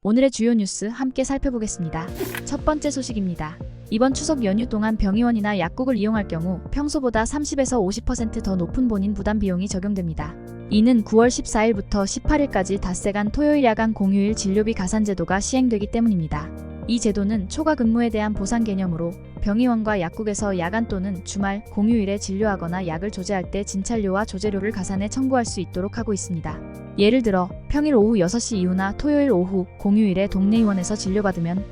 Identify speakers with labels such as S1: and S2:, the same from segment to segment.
S1: 오늘의 주요 뉴스 함께 살펴보겠습니다. 첫 번째 소식입니다. 이번 추석 연휴 동안 병의원이나 약국을 이용할 경우 평소보다 30에서 50% 더 높은 본인 부담 비용이 적용됩니다. 이는 9월 14일부터 18일까지 닷새간 토요일 야간 공휴일 진료비 가산 제도가 시행되기 때문입니다. 이 제도는 초과 근무에 대한 보상 개념으로 병의원과 약국에서 야간 또는 주말, 공휴일에 진료하거나 약을 조제할 때 진찰료와 조제료를 가산해 청구할 수 있도록 하고 있습니다. 예를 들어 평일 오후 6시 이후나 토요일 오후, 공휴일에 동네 의원에서 진료받으면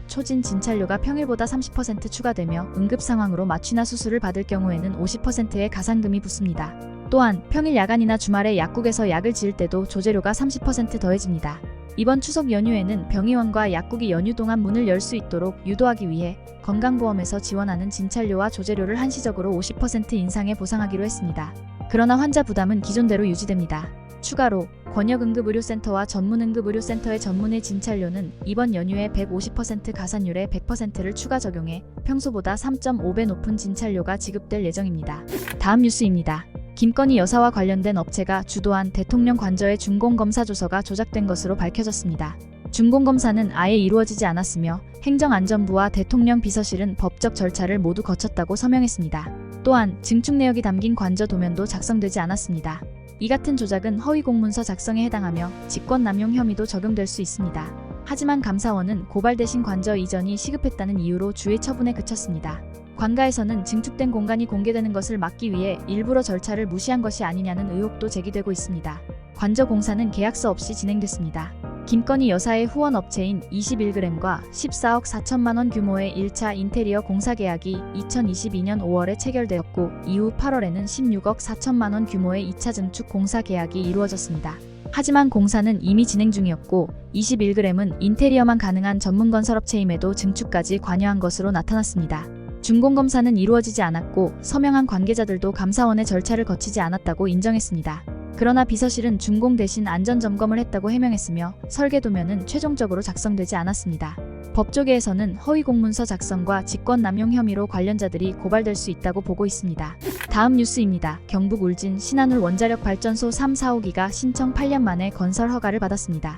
S1: 초진 진찰료가 평일보다 30% 추가되며 응급 상황으로 마취나 수술을 받을 경우에는 50%의 가산금이 붙습니다. 또한 평일 야간이나 주말에 약국에서 약을 지을 때도 조제료가 30% 더해집니다. 이번 추석 연휴에는 병의원과 약국이 연휴 동안 문을 열 수 있도록 유도하기 위해 건강보험에서 지원하는 진찰료와 조제료를 한시적으로 50% 인상해 보상하기로 했습니다. 그러나 환자 부담은 기존대로 유지됩니다. 추가로 권역응급의료센터와 전문응급의료센터의 전문의 진찰료는 이번 연휴에 150% 가산율에 100%를 추가 적용해 평소보다 3.5배 높은 진찰료가 지급될 예정입니다. 다음 뉴스입니다. 김건희 여사와 관련된 업체가 주도한 대통령 관저의 준공검사조서가 조작된 것으로 밝혀졌습니다. 준공검사는 아예 이루어지지 않았으며 행정안전부와 대통령 비서실은 법적 절차를 모두 거쳤다고 서명했습니다. 또한 증축 내역이 담긴 관저 도면도 작성되지 않았습니다. 이 같은 조작은 허위공문서 작성에 해당하며 직권남용 혐의도 적용될 수 있습니다. 하지만 감사원은 고발 대신 관저 이전이 시급했다는 이유로 주의 처분에 그쳤습니다. 관가에서는 증축된 공간이 공개되는 것을 막기 위해 일부러 절차를 무시한 것이 아니냐는 의혹도 제기되고 있습니다. 관저 공사는 계약서 없이 진행됐습니다. 김건희 여사의 후원 업체인 21g과 14억 4천만 원 규모의 1차 인테리어 공사 계약이 2022년 5월에 체결되었고 이후 8월에는 16억 4천만 원 규모의 2차 증축 공사 계약이 이루어졌습니다. 하지만 공사는 이미 진행 중이었고 21g은 인테리어만 가능한 전문 건설업체임에도 증축까지 관여한 것으로 나타났습니다. 준공검사는 이루어지지 않았고 서명한 관계자들도 감사원의 절차를 거치지 않았다고 인정했습니다. 그러나 비서실은 준공 대신 안전점검을 했다고 해명했으며 설계도면은 최종적으로 작성되지 않았습니다. 법조계에서는 허위공문서 작성과 직권남용 혐의로 관련자들이 고발될 수 있다고 보고 있습니다. 다음 뉴스입니다. 경북 울진 신한울 원자력 발전소 3, 4호기가 신청 8년 만에 건설 허가를 받았습니다.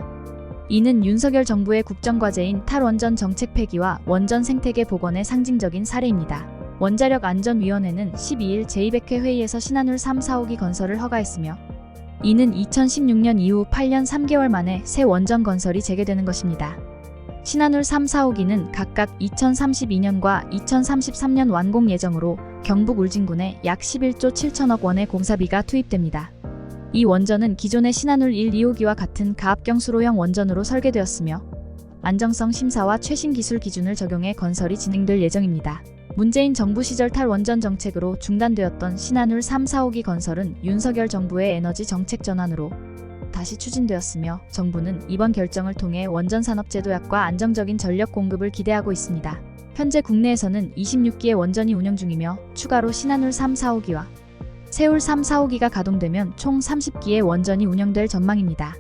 S1: 이는 윤석열 정부의 국정과제인 탈원전 정책 폐기와 원전 생태계 복원의 상징적인 사례입니다. 원자력안전위원회는 12일 제200회 회의에서 신한울 3, 4호기 건설을 허가했으며 이는 2016년 이후 8년 3개월 만에 새 원전 건설이 재개되는 것입니다. 신한울 3, 4호기는 각각 2032년과 2033년 완공 예정으로 경북 울진군에 약 11조 7천억 원의 공사비가 투입됩니다. 이 원전은 기존의 신한울 1, 2호기와 같은 가압경수로형 원전으로 설계되었으며 안정성 심사와 최신 기술 기준을 적용해 건설이 진행될 예정입니다. 문재인 정부 시절 탈원전 정책으로 중단되었던 신한울 3, 4호기 건설은 윤석열 정부의 에너지 정책 전환으로 다시 추진되었으며 정부는 이번 결정을 통해 원전산업 제도약과 안정적인 전력 공급을 기대하고 있습니다. 현재 국내에서는 26기의 원전이 운영 중이며 추가로 신한울 3, 4호기와 세울 3, 4호기가 가동되면 총 30기의 원전이 운영될 전망입니다.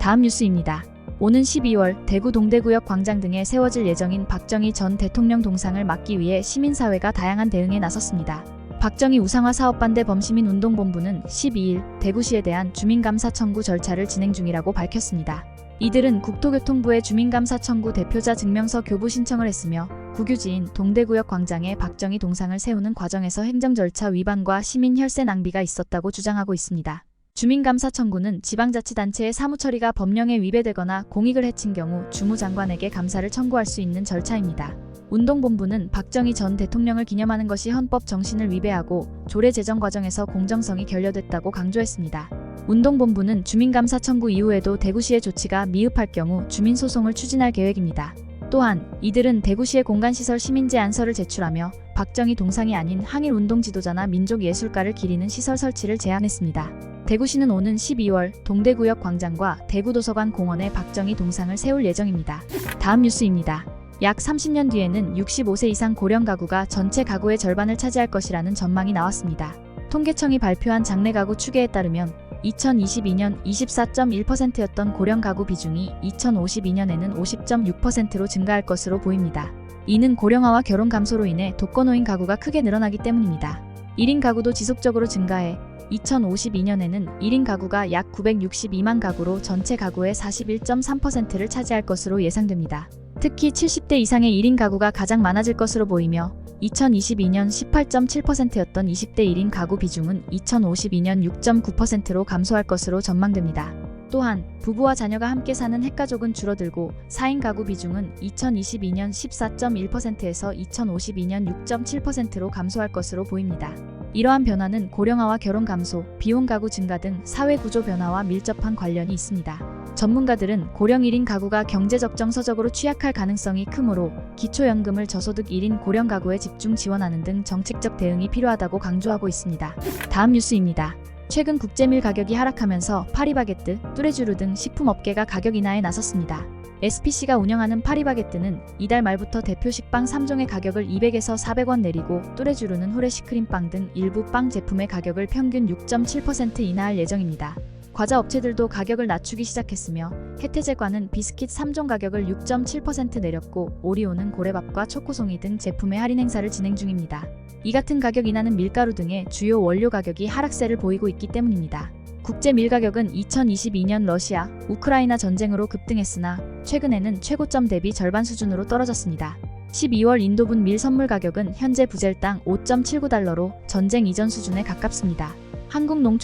S1: 다음 뉴스입니다. 오는 12월 대구 동대구역 광장 등에 세워질 예정인 박정희 전 대통령 동상을 막기 위해 시민사회가 다양한 대응에 나섰습니다. 박정희 우상화 사업 반대 범시민 운동본부는 12일 대구시에 대한 주민감사 청구 절차를 진행 중이라고 밝혔습니다. 이들은 국토교통부에 주민감사 청구 대표자 증명서 교부 신청을 했으며 국유지인 동대구역 광장에 박정희 동상을 세우는 과정에서 행정 절차 위반과 시민 혈세 낭비가 있었다고 주장하고 있습니다. 주민감사 청구는 지방자치단체의 사무처리가 법령에 위배되거나 공익을 해친 경우 주무장관에게 감사를 청구할 수 있는 절차입니다. 운동본부는 박정희 전 대통령을 기념하는 것이 헌법 정신을 위배하고 조례 제정 과정에서 공정성이 결여됐다고 강조했습니다. 운동본부는 주민감사 청구 이후에도 대구시의 조치가 미흡할 경우 주민소송을 추진할 계획입니다. 또한 이들은 대구시의 공간시설 시민제안서를 제출하며 박정희 동상이 아닌 항일운동 지도자나 민족예술가를 기리는 시설 설치를 제안했습니다. 대구시는 오는 12월 동대구역 광장과 대구도서관 공원에 박정희 동상을 세울 예정입니다. 다음 뉴스입니다. 약 30년 뒤에는 65세 이상 고령 가구가 전체 가구의 절반을 차지할 것이라는 전망이 나왔습니다. 통계청이 발표한 장래 가구 추계에 따르면 2022년 24.1%였던 고령 가구 비중이 2052년에는 50.6%로 증가할 것으로 보입니다. 이는 고령화와 결혼 감소로 인해 독거노인 가구가 크게 늘어나기 때문입니다. 1인 가구도 지속적으로 증가해 2052년에는 1인 가구가 약 962만 가구로 전체 가구의 41.3%를 차지할 것으로 예상됩니다. 특히 70대 이상의 1인 가구가 가장 많아질 것으로 보이며 2022년 18.7%였던 20대 1인 가구 비중은 2052년 6.9%로 감소할 것으로 전망됩니다. 또한 부부와 자녀가 함께 사는 핵가족은 줄어들고 4인 가구 비중은 2022년 14.1%에서 2052년 6.7%로 감소할 것으로 보입니다. 이러한 변화는 고령화와 결혼 감소, 비혼 가구 증가 등 사회 구조 변화와 밀접한 관련이 있습니다. 전문가들은 고령 1인 가구가 경제 적정서적으로 취약할 가능성이 크므로 기초연금을 저소득 1인 고령 가구에 집중 지원하는 등 정책적 대응이 필요하다고 강조하고 있습니다. 다음 뉴스입니다. 최근 국제밀 가격이 하락하면서 파리바게뜨, 뚜레쥬르 등 식품업계가 가격 인하에 나섰습니다. SPC가 운영하는 파리바게뜨는 이달 말부터 대표 식빵 3종의 가격을 200에서 400원 내리고 뚜레쥬르는 후레시크림빵 등 일부 빵 제품의 가격을 평균 6.7% 인하할 예정입니다. 과자 업체들도 가격을 낮추기 시작했으며 혜태제과는 비스킷 3종 가격을 6.7% 내렸고 오리오는 고래밥과 초코송이 등 제품의 할인 행사를 진행 중입니다. 이 같은 가격 인하는 밀가루 등의 주요 원료 가격이 하락세를 보이고 있기 때문입니다. 국제 밀 가격은 2022년 러시아, 우크라이나 전쟁으로 급등했으나 최근에는 최고점 대비 절반 수준으로 떨어졌습니다. 12월 인도분 밀 선물 가격은 현재 부젤당 5.79달러로 전쟁 이전 수준에 가깝습니다.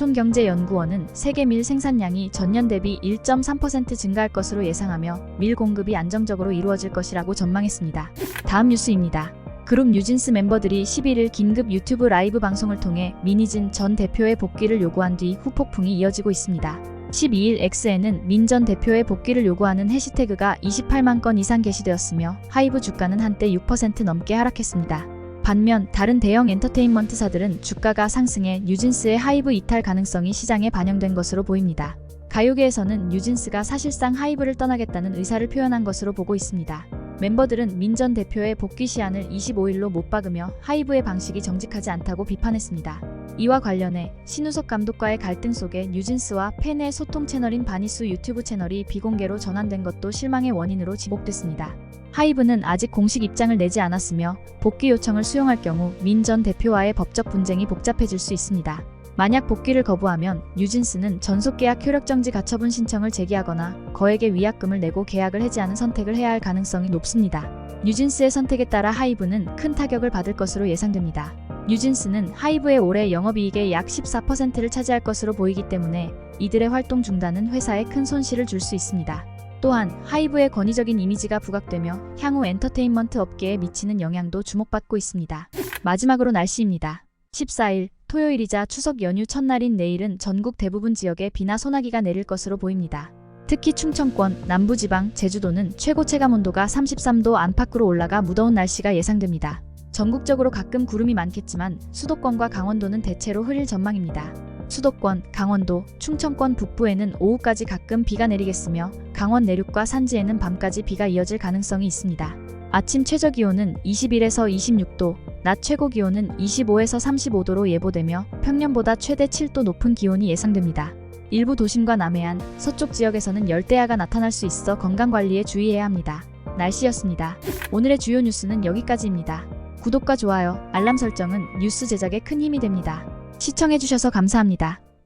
S1: 한국농촌경제연구원은 세계 밀 생산량이 전년 대비 1.3% 증가할 것으로 예상하며 밀 공급이 안정적으로 이루어질 것이라고 전망했습니다. 다음 뉴스입니다. 그룹 뉴진스 멤버들이 11일 긴급 유튜브 라이브 방송을 통해 민희진 전 대표의 복귀를 요구한 뒤 후폭풍이 이어지고 있습니다. 12일 X에는 민 전 대표의 복귀를 요구하는 해시태그가 28만 건 이상 게시되었으며 하이브 주가는 한때 6% 넘게 하락했습니다. 반면 다른 대형 엔터테인먼트사들은 주가가 상승해 뉴진스의 하이브 이탈 가능성이 시장에 반영된 것으로 보입니다. 가요계에서는 뉴진스가 사실상 하이브를 떠나겠다는 의사를 표현한 것으로 보고 있습니다. 멤버들은 민 전 대표의 복귀 시한을 25일로 못 박으며 하이브의 방식이 정직하지 않다고 비판했습니다. 이와 관련해 신우석 감독과의 갈등 속에 뉴진스와 팬의 소통 채널인 바니수 유튜브 채널이 비공개로 전환된 것도 실망의 원인으로 지목됐습니다. 하이브는 아직 공식 입장을 내지 않았으며 복귀 요청을 수용할 경우 민 전 대표와의 법적 분쟁이 복잡해질 수 있습니다. 만약 복귀를 거부하면 뉴진스는 전속계약 효력정지 가처분 신청을 제기하거나 거액의 위약금을 내고 계약을 해지하는 선택을 해야 할 가능성이 높습니다. 뉴진스의 선택에 따라 하이브는 큰 타격을 받을 것으로 예상됩니다. 뉴진스는 하이브의 올해 영업이익의 약 14%를 차지할 것으로 보이기 때문에 이들의 활동 중단은 회사에 큰 손실을 줄 수 있습니다. 또한 하이브의 권위적인 이미지가 부각되며 향후 엔터테인먼트 업계에 미치는 영향도 주목받고 있습니다. 마지막으로 날씨입니다. 14일 토요일이자 추석 연휴 첫날인 내일은 전국 대부분 지역에 비나 소나기가 내릴 것으로 보입니다. 특히 충청권, 남부지방, 제주도는 최고 체감온도가 33도 안팎으로 올라가 무더운 날씨가 예상됩니다. 전국적으로 가끔 구름이 많겠지만 수도권과 강원도는 대체로 흐릴 전망입니다. 수도권, 강원도, 충청권 북부에는 오후까지 가끔 비가 내리겠으며 강원 내륙과 산지에는 밤까지 비가 이어질 가능성이 있습니다. 아침 최저기온은 21에서 26도, 낮 최고기온은 25에서 35도로 예보되며 평년보다 최대 7도 높은 기온이 예상됩니다. 일부 도심과 남해안, 서쪽 지역에서는 열대야가 나타날 수 있어 건강관리에 주의해야 합니다. 날씨였습니다. 오늘의 주요 뉴스는 여기까지입니다. 구독과 좋아요, 알람 설정은 뉴스 제작에 큰 힘이 됩니다. 시청해주셔서 감사합니다.